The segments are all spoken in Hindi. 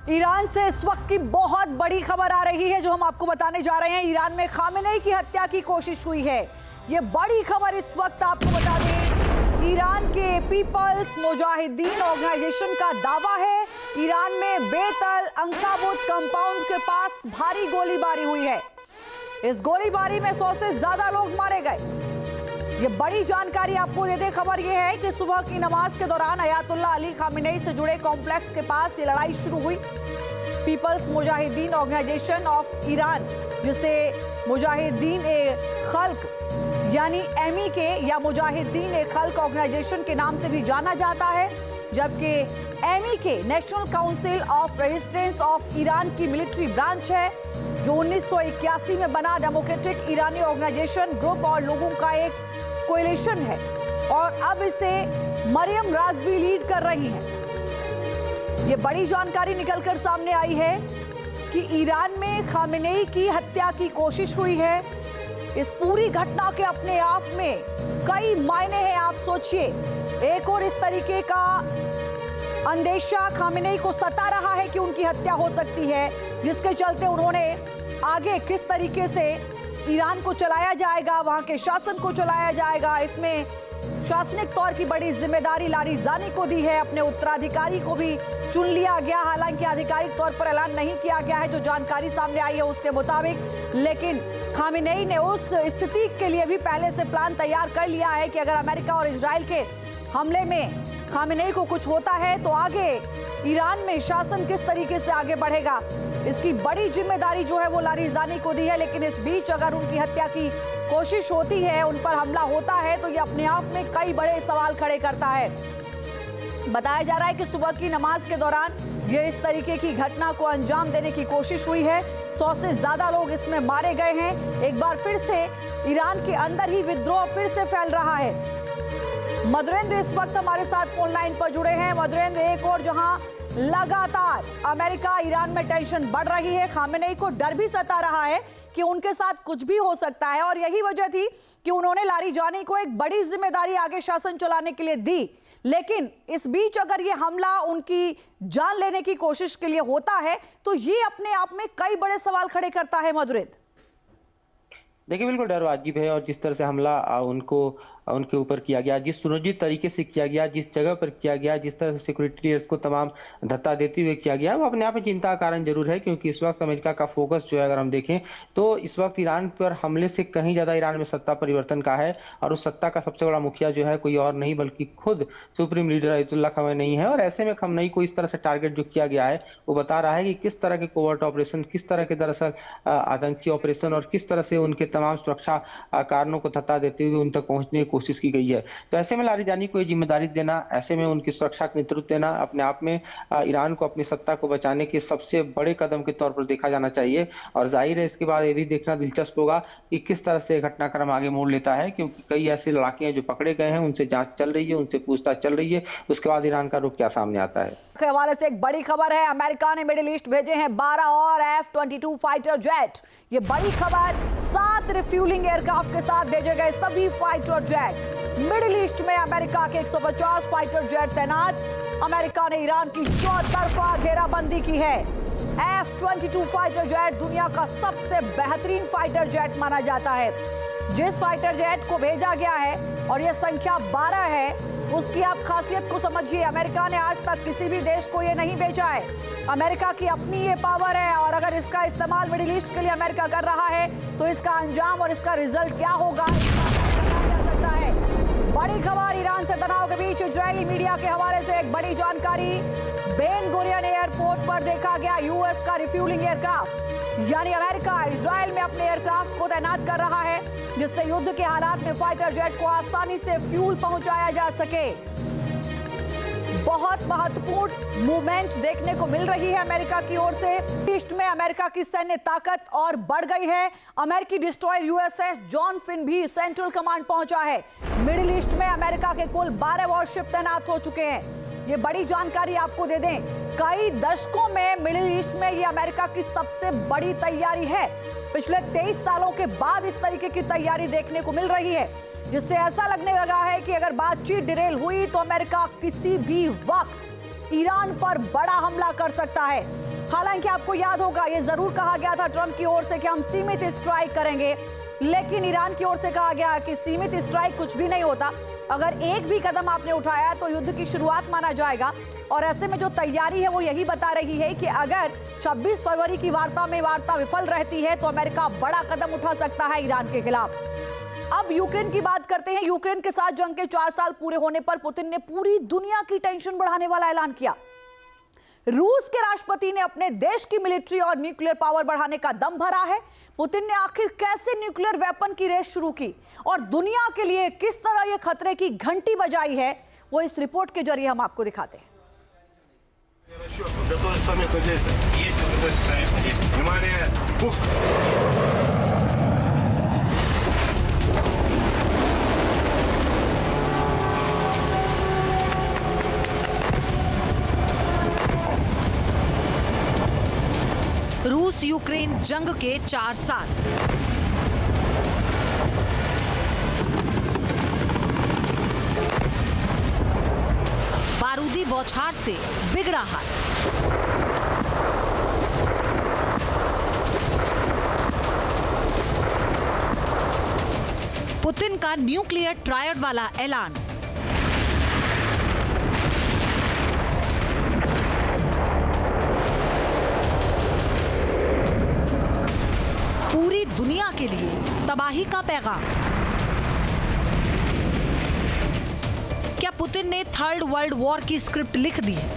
ईरान से इस वक्त की बहुत बड़ी खबर आ रही है जो हम आपको बताने जा रहे हैं। ईरान में खामेनेई की हत्या की कोशिश हुई है। ये बड़ी खबर इस वक्त आपको बता दें, ईरान के पीपल्स मुजाहिदीन ऑर्गेनाइजेशन का दावा है ईरान में बेतल अंकाबुत कंपाउंड के पास भारी गोलीबारी हुई है। इस गोलीबारी में 100 से ज्यादा लोग मारे गए। ये बड़ी जानकारी आपको दे दें। खबर ये है कि सुबह की नमाज के दौरान अयातुल्ला अली खामेनेई से जुड़े कॉम्प्लेक्स के पास ये लड़ाई शुरू हुई। People's Mujahideen Organization of Iran, जिसे मुजाहिदीन ए खल्क यानी एमईके या मुजाहिदीन ए खल्क ऑर्गेनाइजेशन के नाम से भी जाना जाता है, जबकि MEK national council of resistance of Iran की मिलिट्री ब्रांच है, जो 1981 में बना डेमोक्रेटिक ईरानी ऑर्गेनाइजेशन ग्रुप और लोगों का एक कोएलिशन है और अब इसे मरियम राजबी लीड कर रही हैं। ये बड़ी जानकारी निकलकर सामने आई है कि ईरान में खामेनेई की हत्या की कोशिश हुई है। इस पूरी घटना के अपने आप में कई मायने हैं। आप सोचिए, एक और इस तरीके का अंदेशा खामेनेई को सता रहा है कि उनकी हत्या हो सकती है, जिसके चलते उन्होंने आगे किस तरीके से ईरान को चलाया जाएगा, वहां के शासन को चलाया जाएगा, इसमें शासनिक तौर की बड़ी जिम्मेदारी लारिजानी को दी है। अपने उत्तराधिकारी को भी चुन लिया गया, हालांकि आधिकारिक तौर पर ऐलान नहीं किया गया है। जो जानकारी सामने आई है उसके मुताबिक, लेकिन खामेनेई ने उस स्थिति के लिए भी पहले से प्लान तैयार कर लिया है कि अगर अमेरिका और इजराइल के हमले में खामेनेई को कुछ होता है तो आगे ईरान में शासन किस तरीके से आगे बढ़ेगा, इसकी बड़ी जिम्मेदारी जो है वो लारिजानी को दी है। लेकिन इस बीच अगर उनकी हत्या की कोशिश होती है, उन पर हमला होता है, तो ये अपने आप में कई बड़े सवाल खड़े करता है। बताया जा रहा है कि सुबह की नमाज के दौरान ये इस तरीके की घटना को अंजाम देने की कोशिश हुई है। 100 से ज्यादा लोग इसमें मारे गए हैं। एक बार फिर से ईरान के अंदर ही विद्रोह फिर से फैल रहा है। मधुरेंद्र इस वक्त हमारे साथ फोन लाइन पर जुड़े हैं। मधुरेंद्र, एक और जहां लगातार अमेरिका ईरान में टेंशन बढ़ रही है, खामेनेई को डर भी सता रहा है कि उनके साथ कुछ भी हो सकता है, और यही वजह थी कि उन्होंने लारिजानी को एक बड़ी जिम्मेदारी आगे शासन चलाने के लिए दी। लेकिन इस बीच अगर ये हमला उनकी जान लेने की कोशिश के लिए होता है तो ये अपने आप में कई बड़े सवाल खड़े करता है। मधुरेंद्र, देखिए, बिल्कुल डर वाजिब है। और जिस तरह से हमला उनके ऊपर किया गया, जिस सुनियोजित तरीके से किया गया, जिस जगह पर किया गया, जिस तरह से सिक्योरिटी क्लियरेंस को तमाम धत्ता देते हुए किया गया, वो अपने आप में चिंता का कारण जरूर है। क्योंकि इस वक्त अमेरिका का फोकस जो है, अगर हम देखें तो इस वक्त ईरान पर हमले से कहीं ज्यादा ईरान में सत्ता परिवर्तन का है। और उस सत्ता का सबसे बड़ा मुखिया जो है कोई और नहीं बल्कि खुद सुप्रीम लीडर अयातुल्ला खामेनेई है। और ऐसे में खामेनेई को इस तरह से टारगेट जो किया गया है, वो बता रहा है कि किस तरह के कोवर्ट ऑपरेशन, किस तरह के दरअसल आतंकी ऑपरेशन और किस तरह से उनके तमाम सुरक्षा कारणों को धत्ता देते हुए उन तक पहुंचने की कोशिश की गई है। तो ऐसे में लारिजानी को ये जिम्मेदारी देना, ऐसे में उनकी सुरक्षा का नेतृत्व देना अपने आप में ईरान को अपनी सत्ता को बचाने के सबसे बड़े कदम के तौर पर देखा जाना चाहिए। और जाहिर है इसके बाद ये भी देखना दिलचस्प होगा कि किस तरह से घटनाक्रम आगे मोड़ लेता है, क्योंकि कई ऐसे लड़ाके हैं जो पकड़े गए हैं, उनसे जांच चल रही है, उनसे पूछताछ चल रही है। उसके बाद ईरान का रुख क्या सामने आता है। के हवाले से एक बड़ी खबर है, अमेरिका ने मिडिल ईस्ट भेजे हैं 12 और F-22 फाइटर जेट। ये बड़ी खबर, 7 रिफ्यूलिंग एयरक्राफ्ट के साथ भेजे गए सभी फाइटर जेट। मिडिल ईस्ट में अमेरिका के 150 फाइटर जेट तैनात। अमेरिका ने ईरान की चौतरफा घेराबंदी की है। F-22 फाइटर जेट दुनिया का सबसे बेहतरीन फाइटर जेट माना जाता है। जिस फाइटर जेट को भेजा गया है और यह संख्या 12 है, उसकी आप खासियत को समझिए। अमेरिका ने आज तक किसी भी देश को ये नहीं भेजा है। अमेरिका की अपनी ये पावर है, और अगर इसका इस्तेमाल मिडिल ईस्ट के लिए अमेरिका कर रहा है तो इसका अंजाम और इसका रिजल्ट क्या होगा जा सकता है। बड़ी खबर, ईरान से तनाव के बीच इजरायली मीडिया के हवाले से एक बड़ी जानकारी। बेन गुरियन एयरपोर्ट पर देखा गया यूएस का रिफ्यूलिंग एयरक्राफ्ट, यानी अमेरिका इजराइल में अपने एयरक्राफ्ट को तैनात कर रहा है, जिससे युद्ध के हालात में फाइटर जेट को आसानी से फ्यूल पहुंचाया जा सके। बहुत महत्वपूर्ण मूवमेंट देखने को मिल रही है अमेरिका की ओर से। ईस्ट में अमेरिका की सैन्य ताकत और बढ़ गई है। अमेरिकी डिस्ट्रॉयर यूएसएस जॉन फिन भी सेंट्रल कमांड पहुंचा है। मिडिल ईस्ट में अमेरिका के कुल 12 वॉरशिप तैनात हो चुके हैं। ये बड़ी जानकारी आपको दे दें, कई दशकों में मिडिल ईस्ट में ये अमेरिका की सबसे बड़ी तैयारी है। पिछले 23 सालों के बाद इस तरीके की तैयारी देखने को मिल रही है, जिससे ऐसा लगने लगा है कि अगर बातचीत डिरेल हुई तो अमेरिका किसी भी वक्त ईरान पर बड़ा हमला कर सकता है। हालांकि आपको याद होगा ये जरूर कहा गया था ट्रंप की ओर से कि हम सीमित स्ट्राइक करेंगे, लेकिन ईरान की ओर से कहा गया कि सीमित स्ट्राइक कुछ भी नहीं होता। अगर एक भी कदम आपने उठाया तो युद्ध की शुरुआत माना जाएगा। और ऐसे में जो तैयारी है वो यही बता रही है कि अगर 26 फरवरी की वार्ता विफल रहती है तो अमेरिका बड़ा कदम उठा सकता है ईरान के खिलाफ। अब यूक्रेन की बात करते हैं। यूक्रेन के साथ जंग के 4 साल पूरे होने पर पुतिन ने पूरी दुनिया की टेंशन बढ़ाने वाला ऐलान किया। रूस के राष्ट्रपति ने अपने देश की मिलिट्री और न्यूक्लियर पावर बढ़ाने का दम भरा है। पुतिन ने आखिर कैसे न्यूक्लियर वेपन की रेस शुरू की और दुनिया के लिए किस तरह यह खतरे की घंटी बजाई है, वो इस रिपोर्ट के जरिए हम आपको दिखाते हैं। रूस यूक्रेन जंग के 4 साल। बारूदी बौछार से बिगड़ा हाल। पुतिन का न्यूक्लियर ट्रायड वाला ऐलान। पूरी दुनिया के लिए तबाही का पैगाम। क्या पुतिन ने थर्ड वर्ल्ड वॉर की स्क्रिप्ट लिख दी है?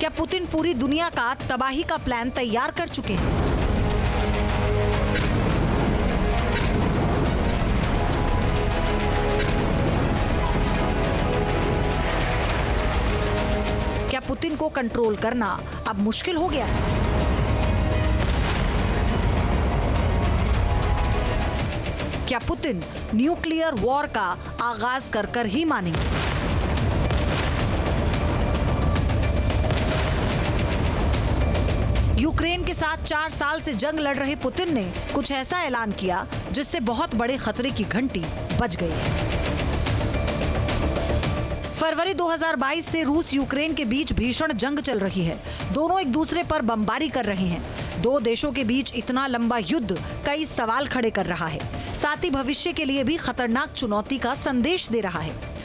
क्या पुतिन पूरी दुनिया का तबाही का प्लान तैयार कर चुके हैं? क्या पुतिन को कंट्रोल करना अब मुश्किल हो गया है? क्या पुतिन न्यूक्लियर वॉर का आगाज कर ही मानेंगे? यूक्रेन के साथ 4 साल से जंग लड़ रहे पुतिन ने कुछ ऐसा ऐलान किया जिससे बहुत बड़े खतरे की घंटी बज गई है। फरवरी 2022 से रूस यूक्रेन के बीच भीषण जंग चल रही है। दोनों एक दूसरे पर बमबारी कर रहे हैं। दो देशों के बीच इतना लंबा युद्ध कई सवाल खड़े कर रहा है, साथ ही भविष्य के लिए भी खतरनाक चुनौती का संदेश दे रहा है।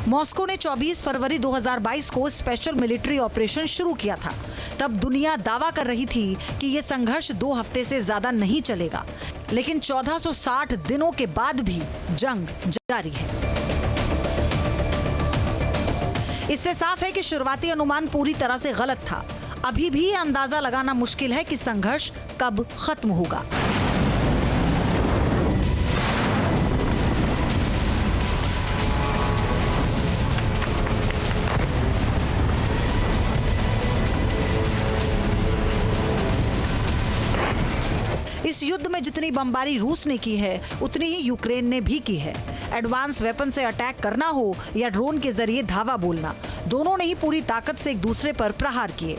मॉस्को ने 24 फरवरी 2022 को स्पेशल मिलिट्री ऑपरेशन शुरू किया था। तब दुनिया दावा कर रही थी कि यह संघर्ष 2 हफ्ते से ज्यादा नहीं चलेगा, लेकिन 1460 दिनों के बाद भी जंग जारी है। इससे साफ है कि शुरुआती अनुमान पूरी तरह से गलत था। अभी भी अंदाजा लगाना मुश्किल है कि संघर्ष कब खत्म होगा। इस युद्ध में जितनी बमबारी रूस ने की है, उतनी ही यूक्रेन ने भी की है। एडवांस वेपन से अटैक करना हो या ड्रोन के जरिए धावा बोलना, दोनों ने ही पूरी ताकत से एक दूसरे पर प्रहार किए।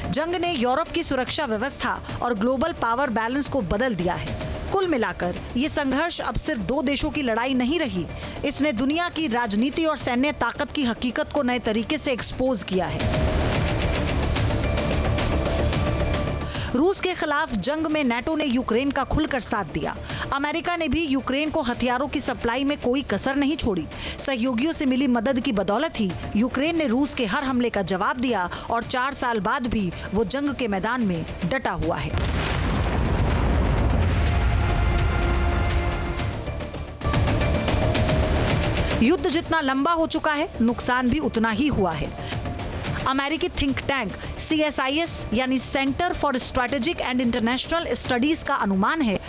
जंग ने यूरोप की सुरक्षा व्यवस्था और ग्लोबल पावर बैलेंस को बदल दिया है। कुल मिलाकर ये संघर्ष अब सिर्फ 2 देशों की लड़ाई नहीं रही, इसने दुनिया की राजनीति और सैन्य ताकत की हकीकत को नए तरीके से एक्सपोज किया है। रूस के खिलाफ जंग में नाटो ने यूक्रेन का खुलकर साथ दिया। अमेरिका ने भी यूक्रेन को हथियारों की सप्लाई में कोई कसर नहीं छोड़ी। सहयोगियों से मिली मदद की बदौलत ही यूक्रेन ने रूस के हर हमले का जवाब दिया और 4 साल बाद भी वो जंग के मैदान में डटा हुआ है। युद्ध जितना लंबा हो चुका है, नुकसान भी उतना ही हुआ है। अमेरिकी थिंक टैंक CSIS यानी centre for strategic and international studies का अनुमान है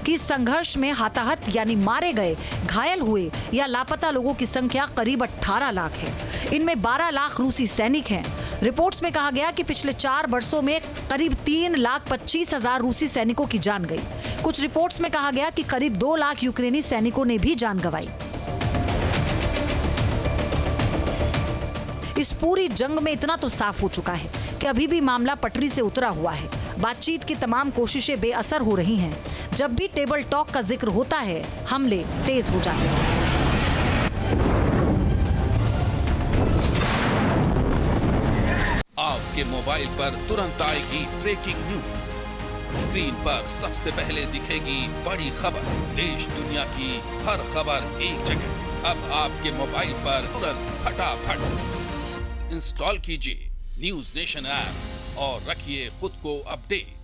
कि संघर्ष में हताहत यानी मारे गए, घायल हुए या लापता लोगों की संख्या करीब 18 लाख है। इनमें 12 लाख रूसी सैनिक हैं। रिपोर्ट्स में कहा गया कि पिछले 4 वर्षों में करीब 3,25,000 रूसी सैनिकों की जान गई। कुछ रिपोर्ट्स में कहा गया कि करीब 2 लाख यूक्रेनी सैनिकों ने भी जान गंवाई। इस पूरी जंग में इतना तो साफ हो चुका है कि अभी भी मामला पटरी से उतरा हुआ है। बातचीत की तमाम कोशिशें बेअसर हो रही हैं। जब भी टेबल टॉक का जिक्र होता है हमले तेज हो जाते हैं। आपके मोबाइल पर तुरंत आएगी ब्रेकिंग न्यूज। स्क्रीन पर सबसे पहले दिखेगी बड़ी खबर। देश दुनिया की हर खबर एक जगह। अब आपके मोबाइल पर तुरंत फटाफट इंस्टॉल कीजिए न्यूज नेशन ऐप और रखिए खुद को अपडेट।